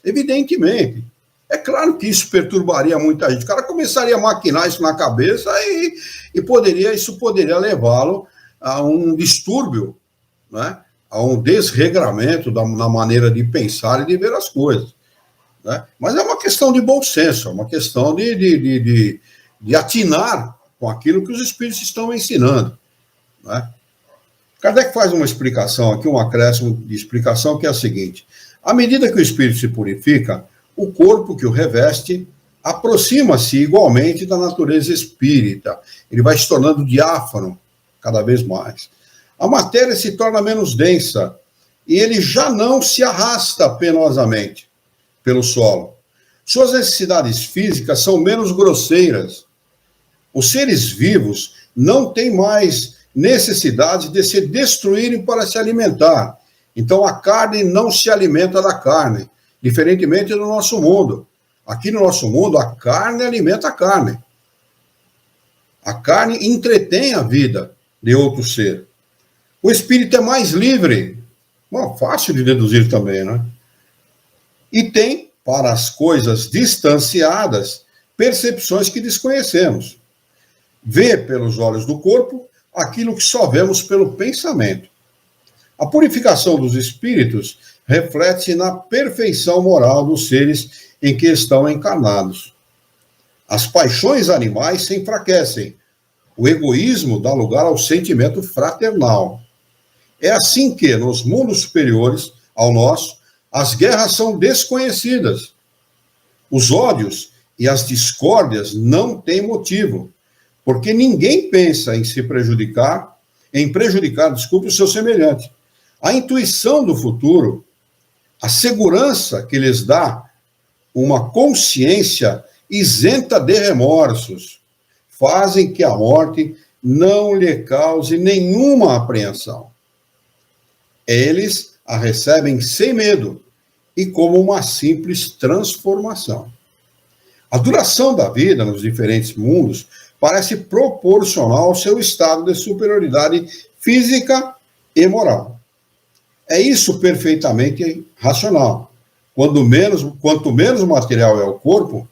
Evidentemente. É claro que isso perturbaria muita gente. O cara começaria a maquinar isso na cabeça isso poderia levá-lo a um distúrbio, né? A um desregramento na maneira de pensar e de ver as coisas. Né? Mas é uma questão de bom senso, é uma questão de atinar com aquilo que os espíritos estão ensinando. Né? Kardec faz uma explicação aqui, um acréscimo de explicação, que é a seguinte: à medida que o espírito se purifica, o corpo que o reveste aproxima-se igualmente da natureza espírita. Ele vai se tornando diáfano cada vez mais. A matéria se torna menos densa e ele já não se arrasta penosamente pelo solo. Suas necessidades físicas são menos grosseiras. Os seres vivos não têm mais necessidade de se destruírem para se alimentar. Então a carne não se alimenta da carne, diferentemente do nosso mundo. Aqui no nosso mundo, a carne alimenta a carne. A carne entretém a vida de outro ser. O espírito é mais livre. Bom, fácil de deduzir também, né? E tem, para as coisas distanciadas, percepções que desconhecemos. Vê pelos olhos do corpo aquilo que só vemos pelo pensamento. A purificação dos espíritos reflete na perfeição moral dos seres em que estão encarnados. As paixões animais se enfraquecem. O egoísmo dá lugar ao sentimento fraternal. É assim que, nos mundos superiores ao nosso, as guerras são desconhecidas. Os ódios e as discórdias não têm motivo, porque ninguém pensa em prejudicar o seu semelhante. A intuição do futuro, a segurança que lhes dá uma consciência isenta de remorsos, fazem que a morte não lhe cause nenhuma apreensão. Eles a recebem sem medo e como uma simples transformação. A duração da vida nos diferentes mundos parece proporcional ao seu estado de superioridade física e moral. É isso perfeitamente racional. Quanto menos material é o corpo,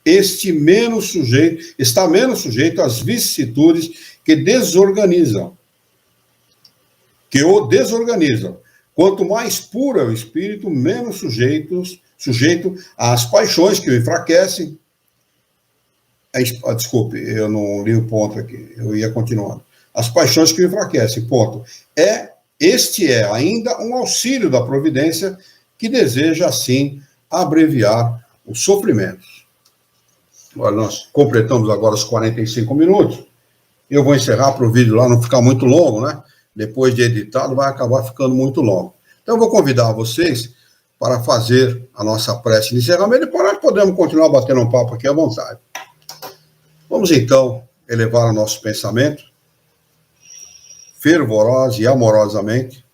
está menos sujeito às vicissitudes que o desorganizam. Quanto mais puro é o espírito, menos sujeito às paixões que o enfraquecem. Desculpe, eu não li o ponto aqui, eu ia continuando. As paixões que o enfraquecem, ponto. Este é ainda um auxílio da providência que deseja, assim, abreviar os sofrimentos. Olha, nós completamos agora os 45 minutos. Eu vou encerrar para o vídeo lá não ficar muito longo, né? Depois de editado, vai acabar ficando muito longo. Então, eu vou convidar vocês para fazer a nossa prece de encerramento e depois nós podemos continuar batendo um papo aqui à vontade. Vamos, então, elevar o nosso pensamento, fervorosa e amorosamente,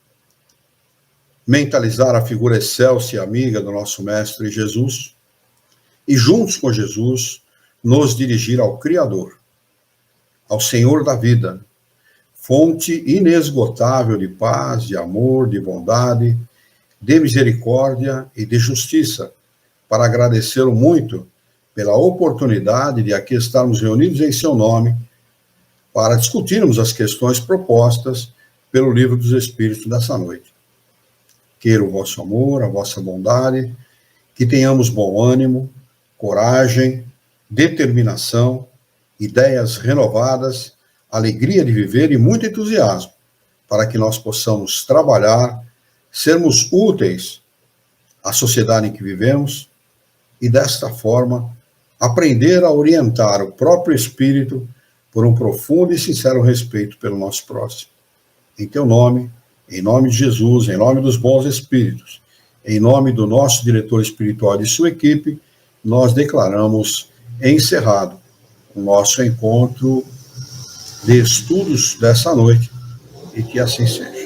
mentalizar a figura excelsa e amiga do nosso Mestre Jesus e, juntos com Jesus, nos dirigir ao Criador, ao Senhor da vida, fonte inesgotável de paz, de amor, de bondade, de misericórdia e de justiça, para agradecê-lo muito pela oportunidade de aqui estarmos reunidos em seu nome para discutirmos as questões propostas pelo Livro dos Espíritos dessa noite. Queira o vosso amor, a vossa bondade, que tenhamos bom ânimo, coragem, determinação, ideias renovadas, alegria de viver e muito entusiasmo, para que nós possamos trabalhar, sermos úteis à sociedade em que vivemos e, desta forma, aprender a orientar o próprio espírito por um profundo e sincero respeito pelo nosso próximo. Em teu nome, em nome de Jesus, em nome dos bons espíritos, em nome do nosso diretor espiritual e de sua equipe, nós declaramos encerrado o nosso encontro de estudos dessa noite, e que assim seja.